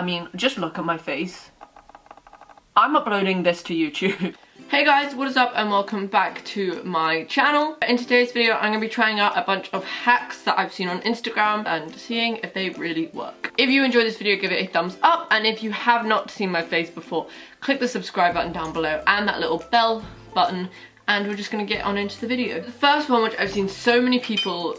I mean, just look at my face. I'm uploading this to YouTube. Hey guys, what is up and welcome back to my channel. In today's video, I'm going to be trying out a bunch of hacks that I've seen on Instagram and seeing if they really work. If you enjoyed this video, give it a thumbs up, and if you have not seen my face before, click the subscribe button down below and that little bell button, and we're just going to get on into the video. The first one, which I've seen so many people...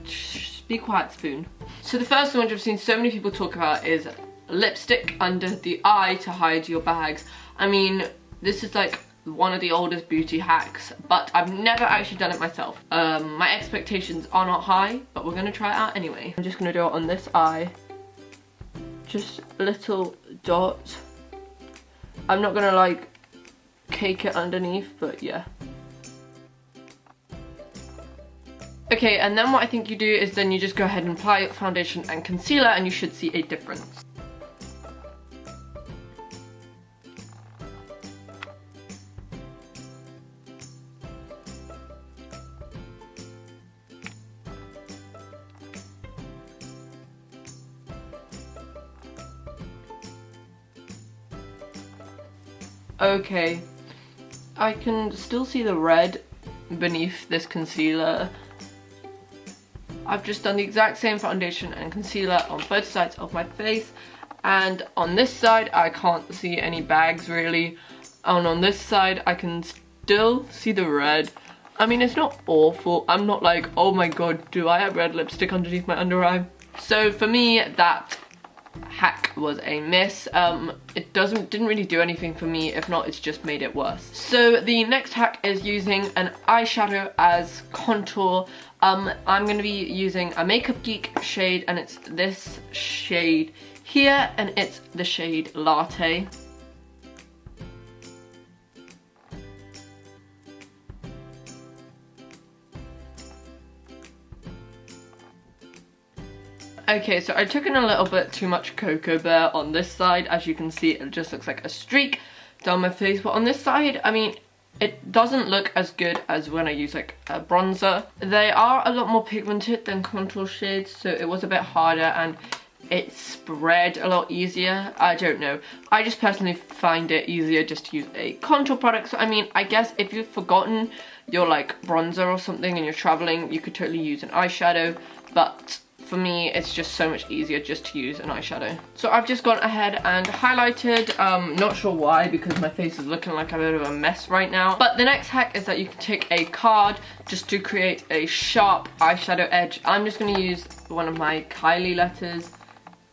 Shh, be quiet, spoon. So the first one which I've seen so many people talk about is lipstick under the eye to hide your bags. I mean, this is like one of the oldest beauty hacks, but I've never actually done it myself. My expectations are not high, but we're gonna try it out anyway. I'm just gonna do it on this eye. Just a little dot. I'm not gonna like cake it underneath, but yeah. Okay, and then what I think you do is then you just go ahead and apply your foundation and concealer, and you should see a difference. Okay, I can still see the red beneath this concealer. I've just done the exact same foundation and concealer on both sides of my face, and on this side I can't see any bags really, and on this side I can still see the red. I mean, it's not awful. I'm not like, oh my god, do I have red lipstick underneath my under eye? So for me, that hack was a miss. It didn't really do anything for me. If not, it's just made it worse. So the next hack is using an eyeshadow as contour. I'm going to be using a Makeup Geek shade, and it's this shade here, and it's the shade Latte. Okay, so I took in a little bit too much Cocoa Bear on this side. As you can see, it just looks like a streak down my face, but on this side, I mean, it doesn't look as good as when I use like a bronzer. They are a lot more pigmented than contour shades, so it was a bit harder and it spread a lot easier. I don't know. I just personally find it easier just to use a contour product. So I mean, I guess if you've forgotten your like bronzer or something and you're traveling, you could totally use an eyeshadow, but for me, it's just so much easier just to use an eyeshadow. So I've just gone ahead and highlighted, not sure why, because my face is looking like a bit of a mess right now. But the next hack is that you can take a card just to create a sharp eyeshadow edge. I'm just gonna use one of my Kylie letters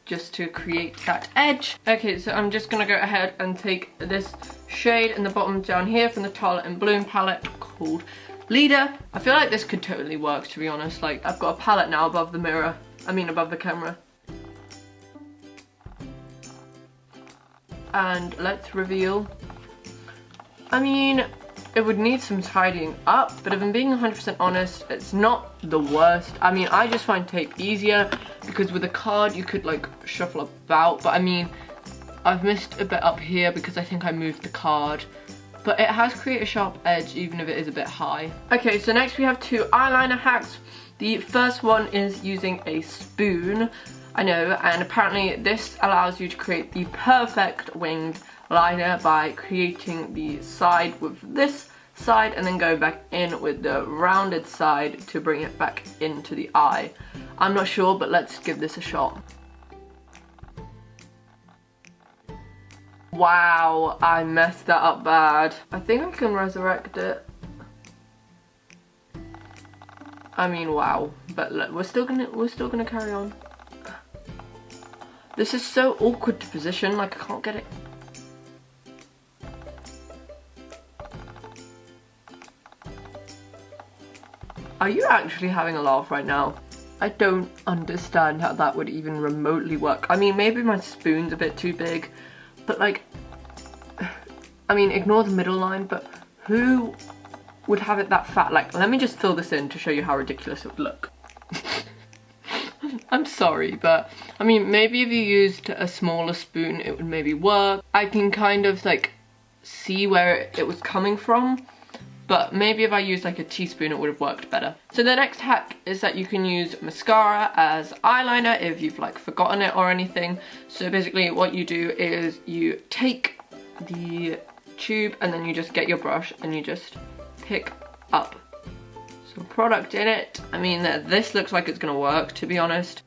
just to create that edge. Okay, so I'm just gonna go ahead and take this shade in the bottom down here from the Tarte and Bloom palette called Leader. I feel like this could totally work, to be honest. Like, I've got a palette now above the mirror. I mean, above the camera. And let's reveal. I mean, it would need some tidying up, but if I'm being 100% honest, it's not the worst. I mean, I just find tape easier because with a card you could like shuffle about, but I mean, I've missed a bit up here because I think I moved the card. But it has created a sharp edge even if it is a bit high. Okay, so next we have two eyeliner hacks. The first one is using a spoon. I know, and apparently this allows you to create the perfect winged liner by creating the side with this side and then go back in with the rounded side to bring it back into the eye. I'm not sure, but let's give this a shot. Wow, I messed that up bad. I think I can resurrect it. I mean, wow. But look, we're still gonna carry on. This is so awkward to position, like I can't get it. Are you actually having a laugh right now? I don't understand how that would even remotely work. I mean, maybe my spoon's a bit too big, but like, I mean, ignore the middle line, but who would have it that fat? Like, let me just fill this in to show you how ridiculous it would look. I'm sorry, but I mean, maybe if you used a smaller spoon, it would maybe work. I can kind of like see where it was coming from, but maybe if I used like a teaspoon it would have worked better. So the next hack is that you can use mascara as eyeliner if you've like forgotten it or anything. So basically what you do is you take the tube and then you just get your brush and you just pick up some product in it. I mean, this looks like it's gonna work, to be honest.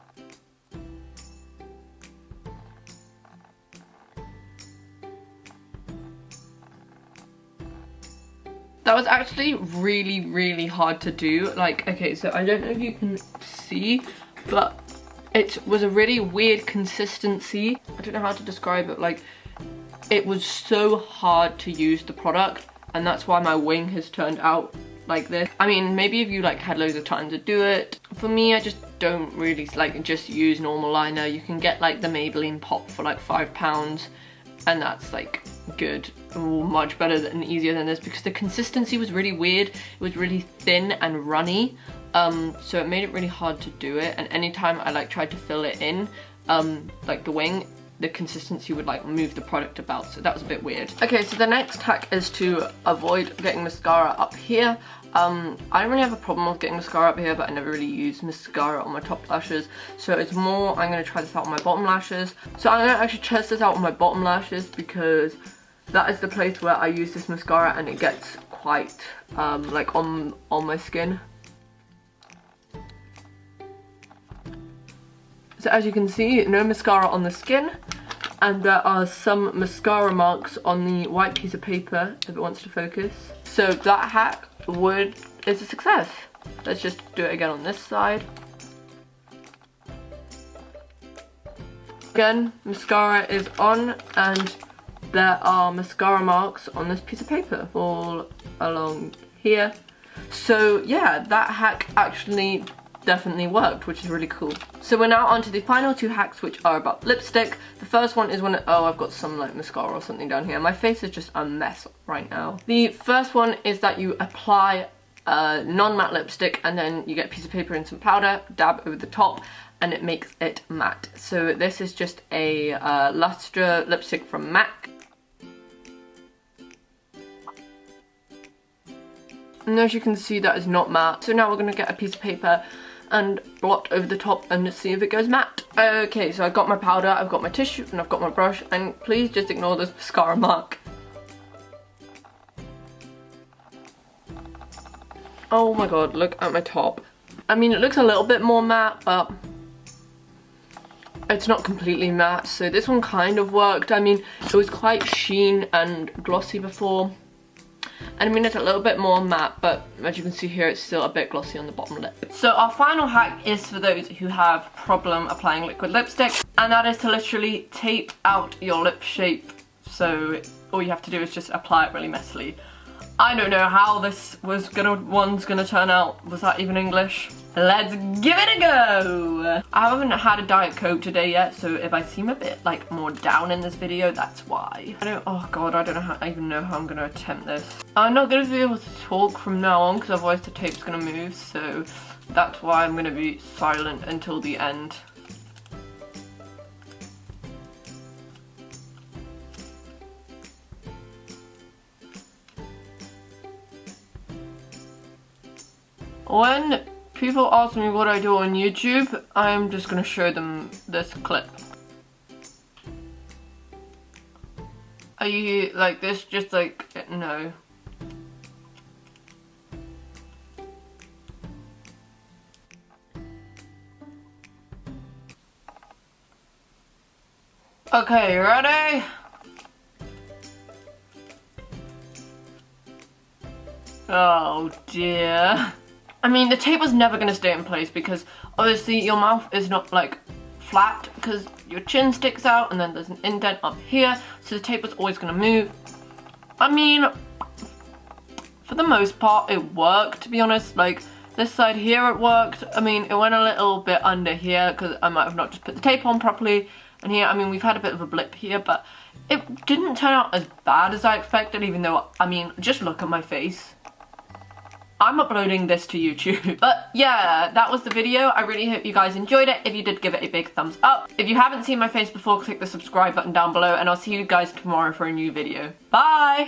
That was actually really hard to do. Like, okay, so I don't know if you can see, but it was a really weird consistency. I don't know how to describe it. Like, it was so hard to use the product, and that's why my wing has turned out like this. I mean, maybe if you like had loads of time to do it. For me, I just don't really like just use normal liner. You can get like the Maybelline Pop for like £5, and that's like good. Ooh, much better and easier than this, because the consistency was really weird. It was really thin and runny, so it made it really hard to do it. And anytime I like tried to fill it in, like the wing, the consistency would like move the product about, so that was a bit weird. Okay, so the next hack is to avoid getting mascara up here. I don't really have a problem with getting mascara up here, but I never really use mascara on my top lashes, so it's more, I'm going to try this out on my bottom lashes. So I'm going to actually test this out on my bottom lashes, because that is the place where I use this mascara and it gets quite like on my skin. So as you can see, no mascara on the skin, and there are some mascara marks on the white piece of paper if it wants to focus. So that hack is a success. Let's just do it again on this side. Again, mascara is on, and there are mascara marks on this piece of paper all along here. So yeah, that hack actually definitely worked, which is really cool. So we're now on to the final two hacks, which are about lipstick. The first one is when, oh, I've got some like mascara or something down here. My face is just a mess right now. The first one is that you apply a non-matte lipstick, and then you get a piece of paper and some powder, dab over the top, and it makes it matte. So this is just a Lustre lipstick from MAC. And as you can see, that is not matte. So now we're gonna get a piece of paper and blot over the top and see if it goes matte. Okay, so I've got my powder, I've got my tissue, and I've got my brush, and please just ignore this mascara mark. Oh my god, look at my top. I mean, it looks a little bit more matte, but it's not completely matte, so this one kind of worked. I mean, it was quite sheen and glossy before. And I mean, it's a little bit more matte, but as you can see here, it's still a bit glossy on the bottom lip. So our final hack is for those who have problem applying liquid lipstick, and that is to literally tape out your lip shape. So all you have to do is just apply it really messily. I don't know how this one's gonna turn out. Was that even English? Let's give it a go! I haven't had a Diet Coke today yet, so if I seem a bit like more down in this video, that's why. Oh god, I don't know even know how I'm gonna attempt this. I'm not gonna be able to talk from now on, because otherwise the tape's gonna move, so that's why I'm gonna be silent until the end. When people ask me what I do on YouTube, I'm just gonna show them this clip. Are you like this? Just like, no. Okay, ready? Oh dear. I mean, the tape was never gonna stay in place, because obviously your mouth is not like flat, because your chin sticks out and then there's an indent up here, so the tape was always gonna move. I mean, for the most part it worked, to be honest. Like this side here it worked. I mean, it went a little bit under here because I might have not just put the tape on properly, and here, I mean, we've had a bit of a blip here, but it didn't turn out as bad as I expected, even though, I mean, just look at my face. I'm uploading this to YouTube. But yeah, that was the video. I really hope you guys enjoyed it. If you did, give it a big thumbs up. If you haven't seen my face before, click the subscribe button down below, and I'll see you guys tomorrow for a new video. Bye!